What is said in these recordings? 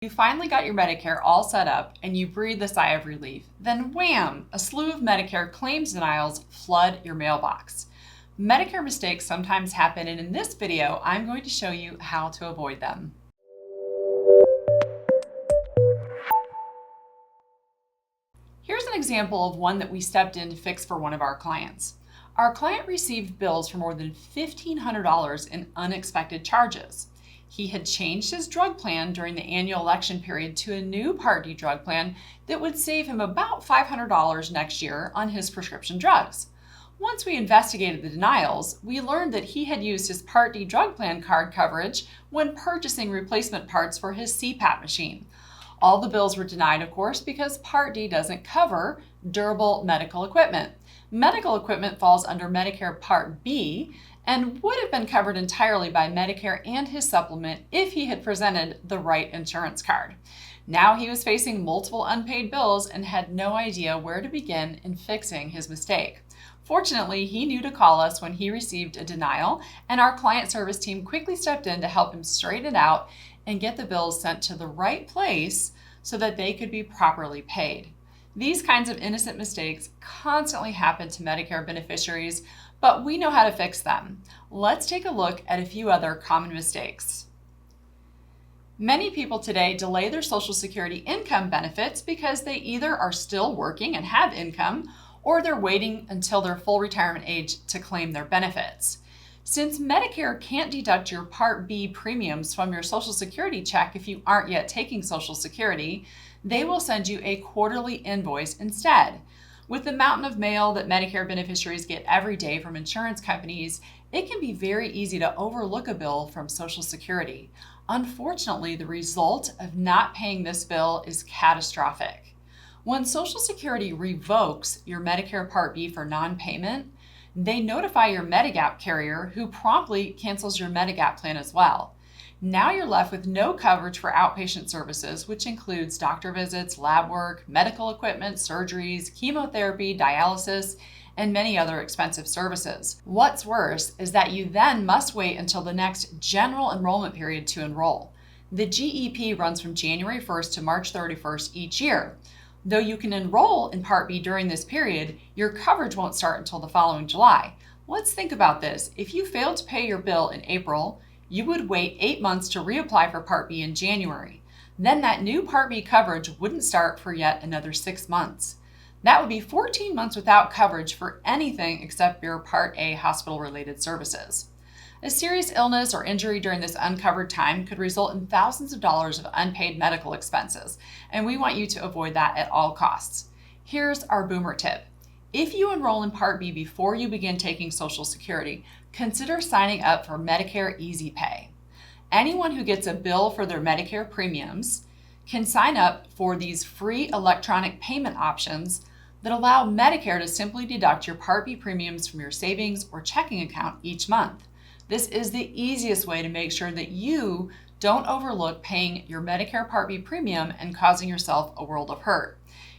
You finally got your Medicare all set up and you breathe a sigh of relief. Then wham! A slew of Medicare claims denials flood your mailbox. Medicare mistakes sometimes happen, and in this video, I'm going to show you how to avoid them. Here's an example of one that we stepped in to fix for one of our clients. Our client received bills for more than $1,500 in unexpected charges. He had changed his drug plan during the annual election period to a new Part D drug plan that would save him about $500 next year on his prescription drugs. Once we investigated the denials, we learned that he had used his Part D drug plan card coverage when purchasing replacement parts for his CPAP machine. All the bills were denied, of course, because Part D doesn't cover durable medical equipment. Medical equipment falls under Medicare Part B and would have been covered entirely by Medicare and his supplement if he had presented the right insurance card. Now he was facing multiple unpaid bills and had no idea where to begin in fixing his mistake. Fortunately, he knew to call us when he received a denial, and our client service team quickly stepped in to help him straighten it out and get the bills sent to the right place so that they could be properly paid. These kinds of innocent mistakes constantly happen to Medicare beneficiaries, but we know how to fix them. Let's take a look at a few other common mistakes. Many people today delay their Social Security income benefits because they either are still working and have income, or they're waiting until their full retirement age to claim their benefits. Since Medicare can't deduct your Part B premiums from your Social Security check if you aren't yet taking Social Security, they will send you a quarterly invoice instead. With the mountain of mail that Medicare beneficiaries get every day from insurance companies, it can be very easy to overlook a bill from Social Security. Unfortunately, the result of not paying this bill is catastrophic. When Social Security revokes your Medicare Part B for non-payment, they notify your Medigap carrier, who promptly cancels your Medigap plan as well. Now you're left with no coverage for outpatient services, which includes doctor visits, lab work, medical equipment, surgeries, chemotherapy, dialysis, and many other expensive services. What's worse is that you then must wait until the next general enrollment period to enroll. The GEP runs from January 1st to March 31st each year. Though you can enroll in Part B during this period, your coverage won't start until the following July. Let's think about this. If you failed to pay your bill in April, you would wait 8 months to reapply for Part B in January. Then that new Part B coverage wouldn't start for yet another 6 months. That would be 14 months without coverage for anything except your Part A hospital-related services. A serious illness or injury during this uncovered time could result in thousands of dollars of unpaid medical expenses, and we want you to avoid that at all costs. Here's our boomer tip. If you enroll in Part B before you begin taking Social Security, consider signing up for Medicare Easy Pay. Anyone who gets a bill for their Medicare premiums can sign up for these free electronic payment options that allow Medicare to simply deduct your Part B premiums from your savings or checking account each month. This is the easiest way to make sure that you don't overlook paying your Medicare Part B premium and causing yourself a world of hurt.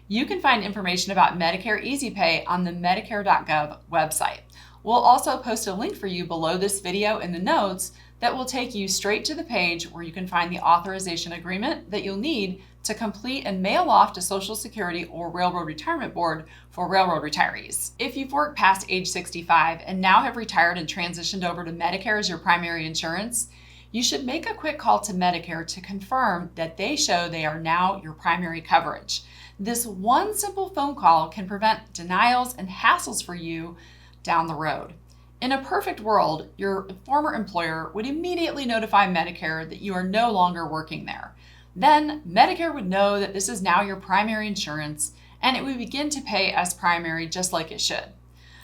You can find information about Medicare Easy Pay on the Medicare.gov website. We'll also post a link for you below this video in the notes that will take you straight to the page where you can find the authorization agreement that you'll need to complete and mail off to Social Security or Railroad Retirement Board for railroad retirees. If you've worked past age 65 and now have retired and transitioned over to Medicare as your primary insurance, you should make a quick call to Medicare to confirm that they show they are now your primary coverage. This one simple phone call can prevent denials and hassles for you down the road. In a perfect world, your former employer would immediately notify Medicare that you are no longer working there. Then Medicare would know that this is now your primary insurance, and it would begin to pay as primary just like it should.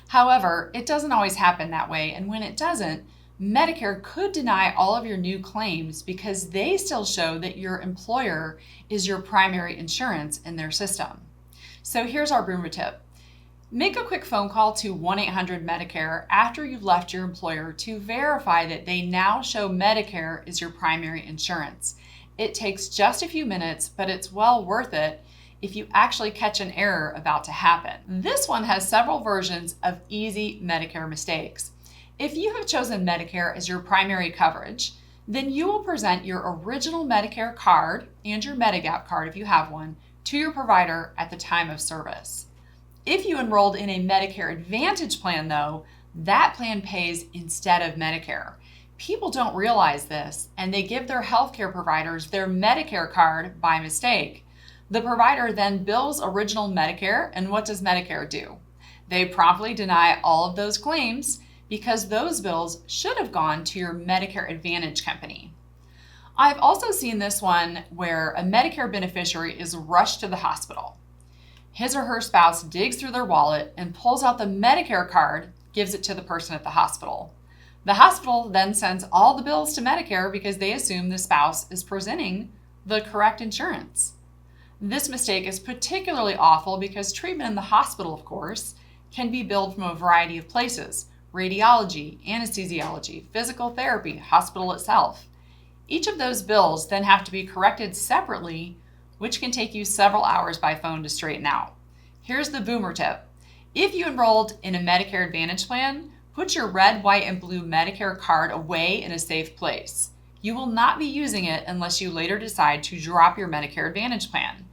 However, it doesn't always happen that way, and when it doesn't, Medicare could deny all of your new claims because they still show that your employer is your primary insurance in their system. So here's our boomer tip. Make a quick phone call to 1-800-MEDICARE after you've left your employer to verify that they now show Medicare is your primary insurance. It takes just a few minutes, but it's well worth it if you actually catch an error about to happen. This one has several versions of easy Medicare mistakes. If you have chosen Medicare as your primary coverage, then you will present your original Medicare card and your Medigap card, if you have one, to your provider at the time of service. If you enrolled in a Medicare Advantage plan, though, that plan pays instead of Medicare. People don't realize this, and they give their healthcare providers their Medicare card by mistake. The provider then bills original Medicare, and what does Medicare do? They promptly deny all of those claims because those bills should have gone to your Medicare Advantage company. I've also seen this one where a Medicare beneficiary is rushed to the hospital. His or her spouse digs through their wallet and pulls out the Medicare card, gives it to the person at the hospital. The hospital then sends all the bills to Medicare because they assume the spouse is presenting the correct insurance. This mistake is particularly awful because treatment in the hospital, of course, can be billed from a variety of places: radiology, anesthesiology, physical therapy, hospital itself. Each of those bills then have to be corrected separately, which can take you several hours by phone to straighten out. Here's the boomer tip. If you enrolled in a Medicare Advantage plan, put your red, white, and blue Medicare card away in a safe place. You will not be using it unless you later decide to drop your Medicare Advantage plan.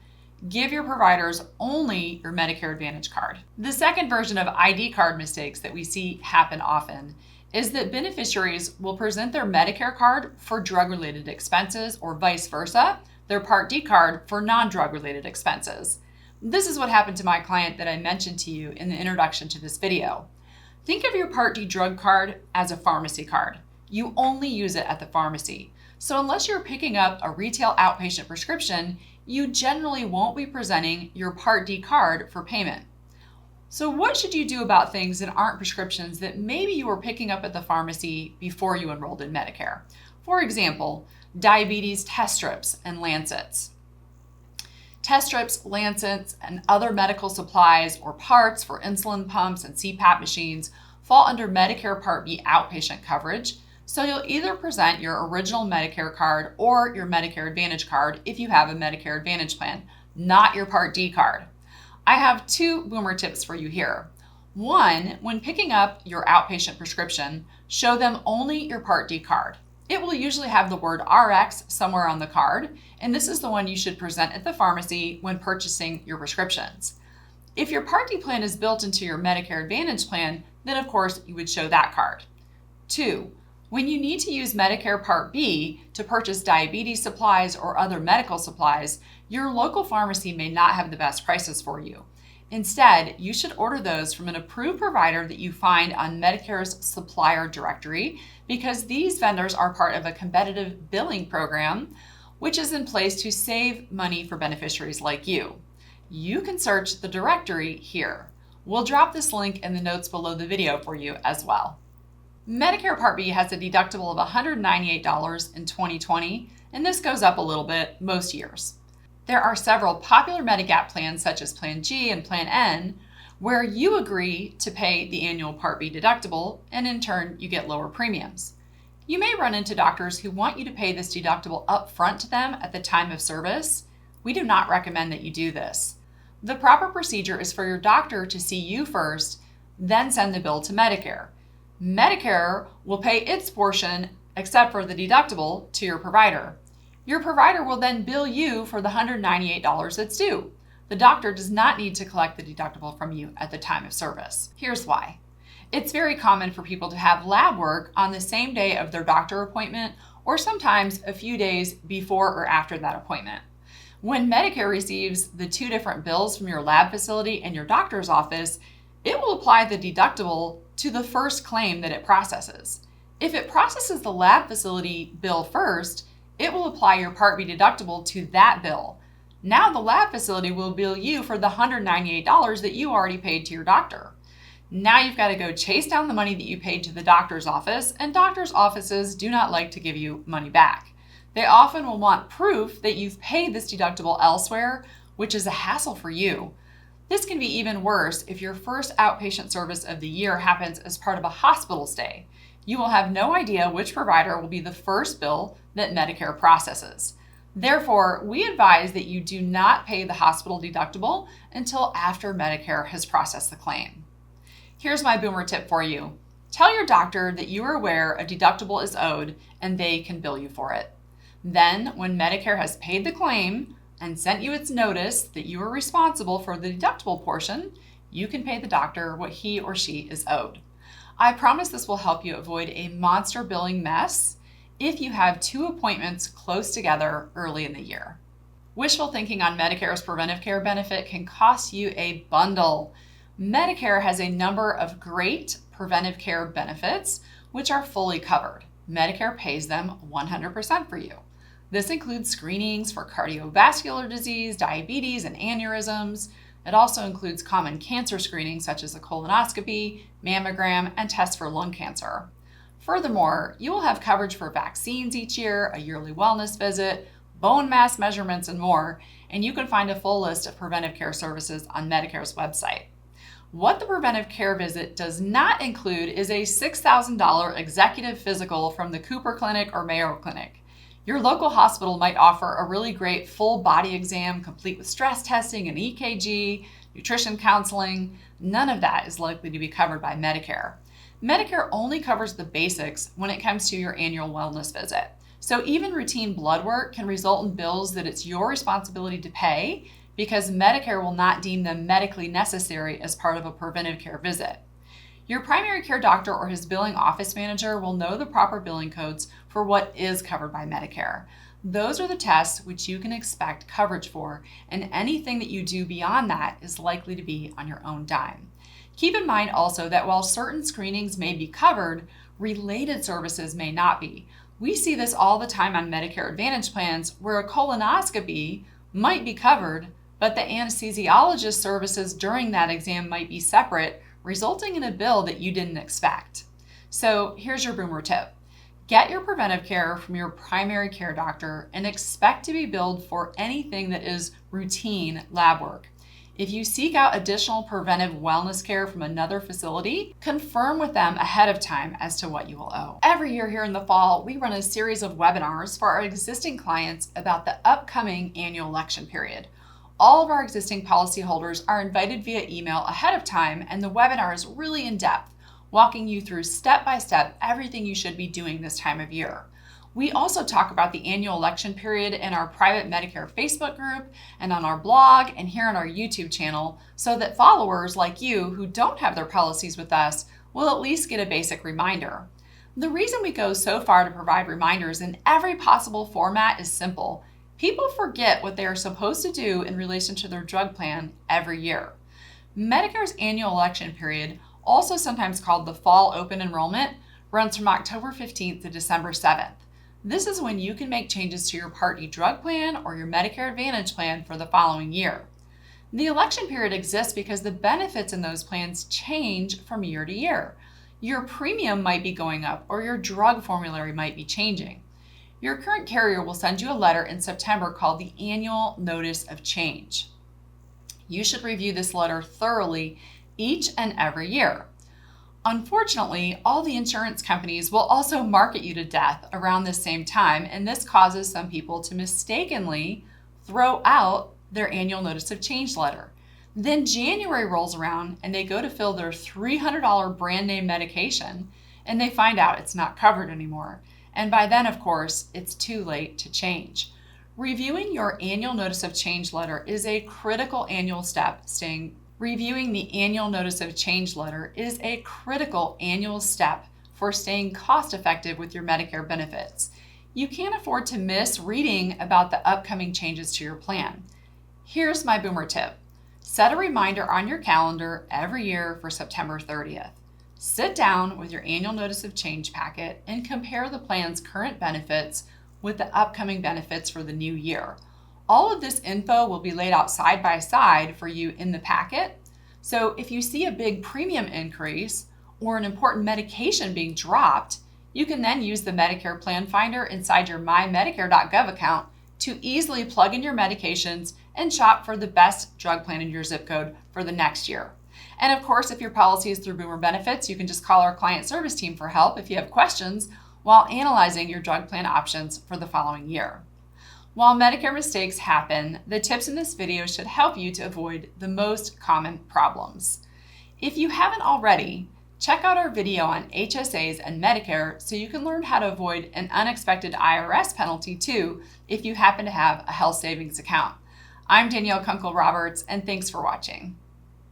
Give your providers only your Medicare Advantage card. The second version of ID card mistakes that we see happen often is that beneficiaries will present their Medicare card for drug-related expenses, or vice versa, their Part D card for non-drug-related expenses. This is what happened to my client that I mentioned to you in the introduction to this video. Think of your Part D drug card as a pharmacy card. You only use it at the pharmacy. So unless you're picking up a retail outpatient prescription, you generally won't be presenting your Part D card for payment. So what should you do about things that aren't prescriptions that maybe you were picking up at the pharmacy before you enrolled in Medicare? For example, diabetes test strips and lancets. Test strips, lancets, and other medical supplies or parts for insulin pumps and CPAP machines fall under Medicare Part B outpatient coverage. So you'll either present your original Medicare card or your Medicare Advantage card if you have a Medicare Advantage plan, not your Part D card. I have two boomer tips for you here. One, when picking up your outpatient prescription, show them only your Part D card. It will usually have the word RX somewhere on the card, and this is the one you should present at the pharmacy when purchasing your prescriptions. If your Part D plan is built into your Medicare Advantage plan, then of course you would show that card. Two, when you need to use Medicare Part B to purchase diabetes supplies or other medical supplies, your local pharmacy may not have the best prices for you. Instead, you should order those from an approved provider that you find on Medicare's supplier directory, because these vendors are part of a competitive billing program, which is in place to save money for beneficiaries like you. You can search the directory here. We'll drop this link in the notes below the video for you as well. Medicare Part B has a deductible of $198 in 2020, and this goes up a little bit most years. There are several popular Medigap plans such as Plan G and Plan N, where you agree to pay the annual Part B deductible, and in turn you get lower premiums. You may run into doctors who want you to pay this deductible up front to them at the time of service. We do not recommend that you do this. The proper procedure is for your doctor to see you first, then send the bill to Medicare. Medicare will pay its portion, except for the deductible, to your provider. Your provider will then bill you for the $198 that's due. The doctor does not need to collect the deductible from you at the time of service. Here's why. It's very common for people to have lab work on the same day of their doctor appointment, or sometimes a few days before or after that appointment. When Medicare receives the two different bills from your lab facility and your doctor's office, it will apply the deductible to the first claim that it processes. If it processes the lab facility bill first, it will apply your Part B deductible to that bill. Now the lab facility will bill you for the $198 that you already paid to your doctor. Now you've got to go chase down the money that you paid to the doctor's office, and doctor's offices do not like to give you money back. They often will want proof that you've paid this deductible elsewhere, which is a hassle for you. This can be even worse if your first outpatient service of the year happens as part of a hospital stay. You will have no idea which provider will be the first bill that Medicare processes. Therefore, we advise that you do not pay the hospital deductible until after Medicare has processed the claim. Here's my boomer tip for you. Tell your doctor that you are aware a deductible is owed and they can bill you for it. Then, when Medicare has paid the claim and sent you its notice that you are responsible for the deductible portion, you can pay the doctor what he or she is owed. I promise this will help you avoid a monster billing mess if you have 2 appointments close together early in the year. Wishful thinking on Medicare's preventive care benefit can cost you a bundle. Medicare has a number of great preventive care benefits which are fully covered. Medicare pays them 100% for you. This includes screenings for cardiovascular disease, diabetes, and aneurysms. It also includes common cancer screenings such as a colonoscopy, mammogram, and tests for lung cancer. Furthermore, you will have coverage for vaccines each year, a yearly wellness visit, bone mass measurements, and more, and you can find a full list of preventive care services on Medicare's website. What the preventive care visit does not include is a $6,000 executive physical from the Cooper Clinic or Mayo Clinic. Your local hospital might offer a really great full body exam complete with stress testing and EKG, nutrition counseling. None of that is likely to be covered by Medicare. Medicare only covers the basics when it comes to your annual wellness visit. So even routine blood work can result in bills that it's your responsibility to pay because Medicare will not deem them medically necessary as part of a preventive care visit. Your primary care doctor or his billing office manager will know the proper billing codes for what is covered by Medicare. Those are the tests which you can expect coverage for, and anything that you do beyond that is likely to be on your own dime. Keep in mind also that while certain screenings may be covered, related services may not be. We see this all the time on Medicare Advantage plans where a colonoscopy might be covered, but the anesthesiologist services during that exam might be separate, resulting in a bill that you didn't expect. So here's your boomer tip. Get your preventive care from your primary care doctor and expect to be billed for anything that is routine lab work. If you seek out additional preventive wellness care from another facility, confirm with them ahead of time as to what you will owe. Every year here in the fall, we run a series of webinars for our existing clients about the upcoming annual election period. All of our existing policyholders are invited via email ahead of time, and the webinar is really in depth, walking you through step by step everything you should be doing this time of year. We also talk about the annual election period in our private Medicare Facebook group and on our blog and here on our YouTube channel so that followers like you who don't have their policies with us will at least get a basic reminder. The reason we go so far to provide reminders in every possible format is simple. People forget what they are supposed to do in relation to their drug plan every year. Medicare's annual election period, also sometimes called the fall open enrollment, runs from October 15th to December 7th. This is when you can make changes to your Part D drug plan or your Medicare Advantage plan for the following year. The election period exists because the benefits in those plans change from year to year. Your premium might be going up or your drug formulary might be changing. Your current carrier will send you a letter in September called the Annual Notice of Change. You should review this letter thoroughly each and every year. Unfortunately, all the insurance companies will also market you to death around the same time, and this causes some people to mistakenly throw out their annual notice of change letter. Then January rolls around and they go to fill their $300 brand name medication and they find out it's not covered anymore. And by then, of course, it's too late to change. Reviewing your annual notice of change letter is a critical annual step. Reviewing the annual notice of change letter is a critical annual step for staying cost effective with your Medicare benefits. You can't afford to miss reading about the upcoming changes to your plan. Here's my boomer tip. Set a reminder on your calendar every year for September 30th. Sit down with your annual notice of change packet and compare the plan's current benefits with the upcoming benefits for the new year. All of this info will be laid out side by side for you in the packet. So if you see a big premium increase or an important medication being dropped, you can then use the Medicare Plan Finder inside your mymedicare.gov account to easily plug in your medications and shop for the best drug plan in your zip code for the next year. And of course, if your policy is through Boomer Benefits, you can just call our client service team for help if you have questions while analyzing your drug plan options for the following year. While Medicare mistakes happen, the tips in this video should help you to avoid the most common problems. If you haven't already, Check out our video on HSAs and Medicare so you can learn how to avoid an unexpected IRS penalty too if you happen to have a health savings account. I'm Danielle Kunkel Roberts, and thanks for watching.